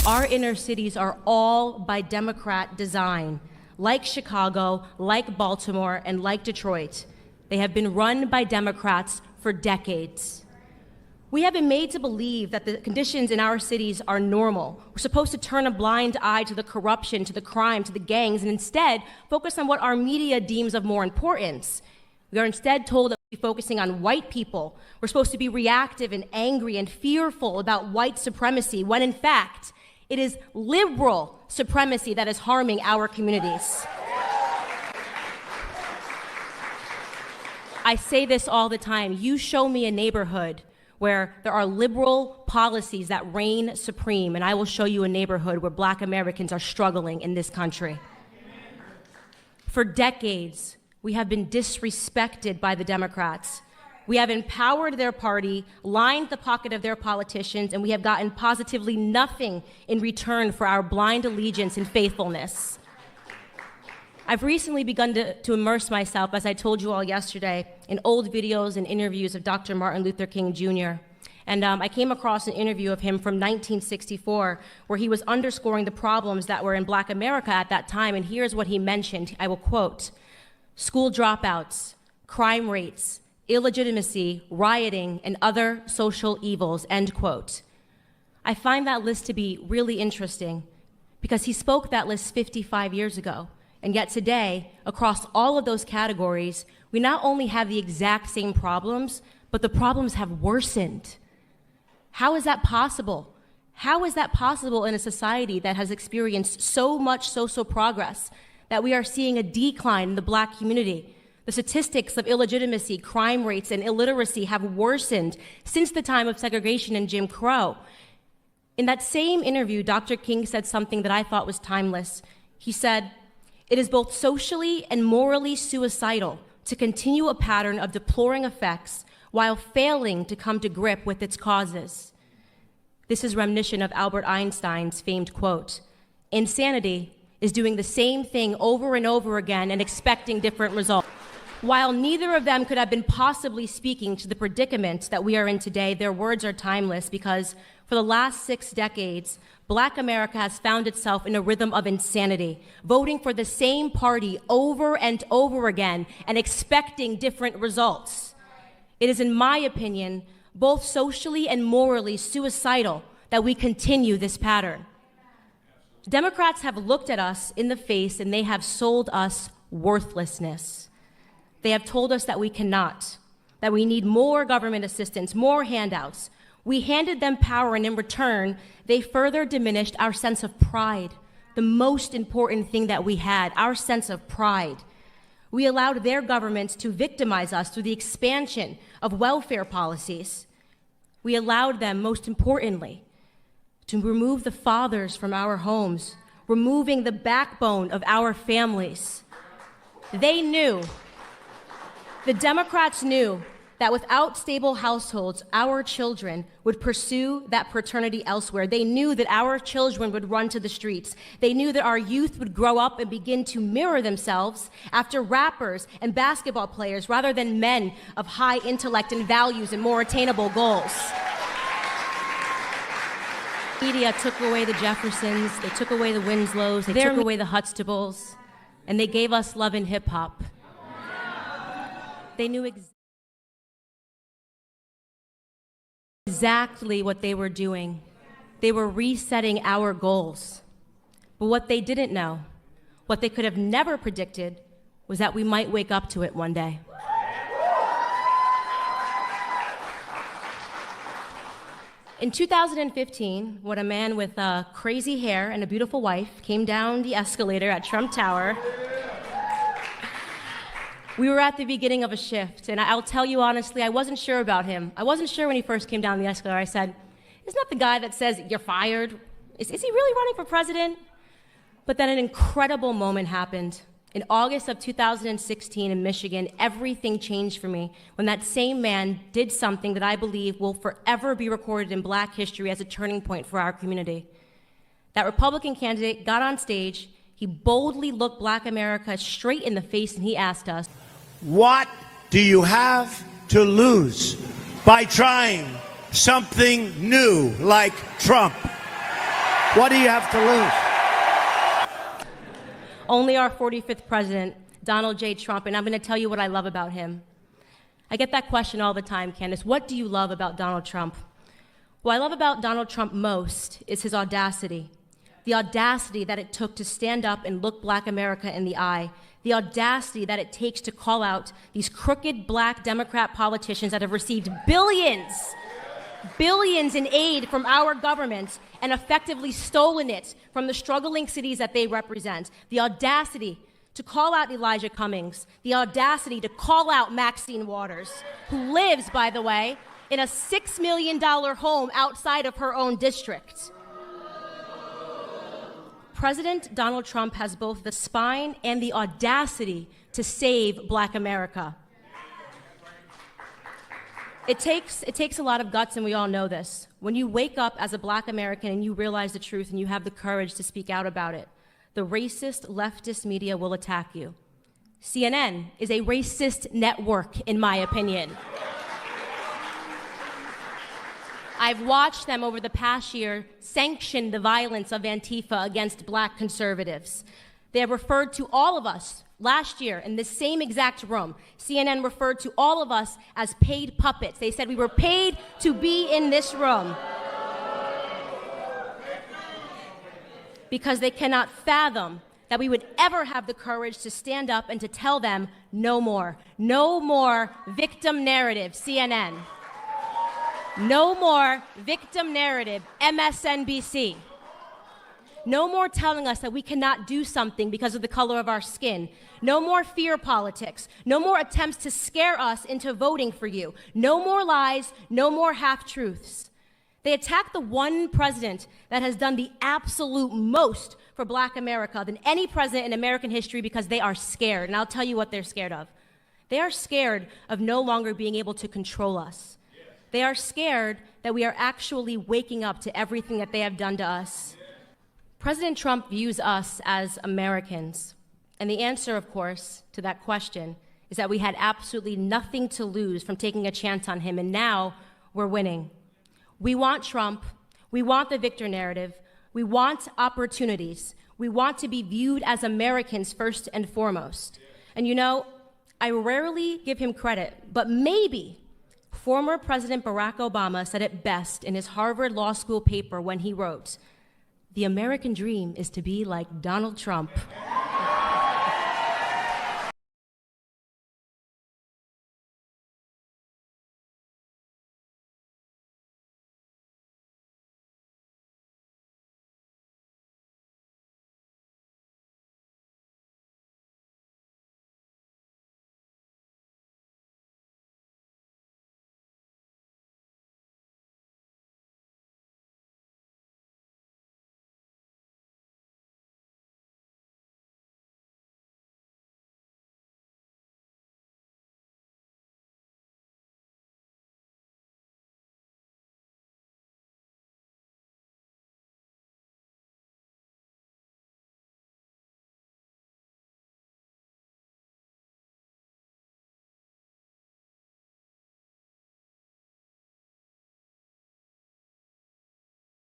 Our inner cities are all by Democrat design, like Chicago, like Baltimore, and like Detroit. They have been run by Democrats for decades. We have been made to believe that the conditions in our cities are normal. We're supposed to turn a blind eye to the corruption, to the crime, to the gangs, and instead focus on what our media deems of more importance. We are instead told that we're focusing on white people. We're supposed to be reactive and angry and fearful about white supremacy, when in fact, it is liberal supremacy that is harming our communities. I say this all the time. You show me a neighborhood where there are liberal policies that reign supreme, and I will show you a neighborhood where Black Americans are struggling in this country. For decades, we have been disrespected by the Democrats. We have empowered their party, lined the pocket of their politicians, and we have gotten positively nothing in return for our blind allegiance and faithfulness. I've recently begun to immerse myself, as I told you all yesterday, in old videos and interviews of Dr. Martin Luther King Jr. And I came across an interview of him from 1964, where he was underscoring the problems that were in Black America at that time, and here's what he mentioned. I will quote: school dropouts, crime rates, illegitimacy, rioting, and other social evils, end quote. I find that list to be really interesting because he spoke that list 55 years ago. And yet today, across all of those categories, we not only have the exact same problems, but the problems have worsened. How is that possible? How is that possible in a society that has experienced so much social progress that we are seeing a decline in the Black community? The statistics of illegitimacy, crime rates, and illiteracy have worsened since the time of segregation and Jim Crow. In that same interview, Dr. King said something that I thought was timeless. He said, "It is both socially and morally suicidal to continue a pattern of deploring effects while failing to come to grip with its causes." This is reminiscent of Albert Einstein's famed quote, "Insanity is doing the same thing over and over again and expecting different results." While neither of them could have been possibly speaking to the predicament that we are in today, their words are timeless because for the last 6 decades, Black America has found itself in a rhythm of insanity, voting for the same party over and over again and expecting different results. It is, in my opinion, both socially and morally suicidal that we continue this pattern. Democrats have looked at us in the face and they have sold us worthlessness. They have told us that we cannot, that we need more government assistance, more handouts. We handed them power, and in return, they further diminished our sense of pride, the most important thing that we had, our sense of pride. We allowed their governments to victimize us through the expansion of welfare policies. We allowed them, most importantly, to remove the fathers from our homes, removing the backbone of our families. They knew, the Democrats knew, that without stable households, our children would pursue that paternity elsewhere. They knew that our children would run to the streets. They knew that our youth would grow up and begin to mirror themselves after rappers and basketball players rather than men of high intellect and values and more attainable goals. Media took away the Jeffersons, they took away the Winslows, they took away the Huxtables, and they gave us love and hip hop. They knew exactly what they were doing. They were resetting our goals. But what they didn't know, what they could have never predicted, was that we might wake up to it one day. In 2015, when a man with crazy hair and a beautiful wife came down the escalator at Trump Tower, we were at the beginning of a shift, and I'll tell you honestly, I wasn't sure about him. I wasn't sure when he first came down the escalator. I said, isn't that the guy that says, you're fired? Is he really running for president? But then an incredible moment happened. In August of 2016 in Michigan, everything changed for me when that same man did something that I believe will forever be recorded in Black history as a turning point for our community. That Republican candidate got on stage, he boldly looked Black America straight in the face, and he asked us, what do you have to lose by trying something new like Trump? What do you have to lose? Only our 45th president, Donald J. Trump, and I'm going to tell you what I love about him. I get that question all the time, Candace. What do you love about Donald Trump? What I love about Donald Trump most is his audacity. The audacity that it took to stand up and look Black America in the eye. The audacity that it takes to call out these crooked Black Democrat politicians that have received billions in aid from our government and effectively stolen it from the struggling cities that they represent. The audacity to call out Elijah Cummings. The audacity to call out Maxine Waters, who lives, by the way, in a $6 million home outside of her own district. President Donald Trump has both the spine and the audacity to save Black America. It takes a lot of guts, and we all know this. When you wake up as a Black American and you realize the truth and you have the courage to speak out about it, the racist leftist media will attack you. CNN is a racist network, in my opinion. I've watched them over the past year sanction the violence of Antifa against Black conservatives. They have referred to all of us last year in the same exact room. CNN referred to all of us as paid puppets. They said we were paid to be in this room because they cannot fathom that we would ever have the courage to stand up and to tell them no more. No more victim narrative, CNN. No more victim narrative, MSNBC. No more telling us that we cannot do something because of the color of our skin. No more fear politics. No more attempts to scare us into voting for you. No more lies, no more half-truths. They attack the one president that has done the absolute most for Black America than any president in American history because they are scared. And I'll tell you what they're scared of. They are scared of no longer being able to control us. They are scared that we are actually waking up to everything that they have done to us. President Trump views us as Americans. And the answer, of course, to that question is that we had absolutely nothing to lose from taking a chance on him, and now we're winning. We want Trump. We want the victor narrative. We want opportunities. We want to be viewed as Americans first and foremost. And you know, I rarely give him credit, but maybe former President Barack Obama said it best in his Harvard Law School paper when he wrote, "The American dream is to be like Donald Trump."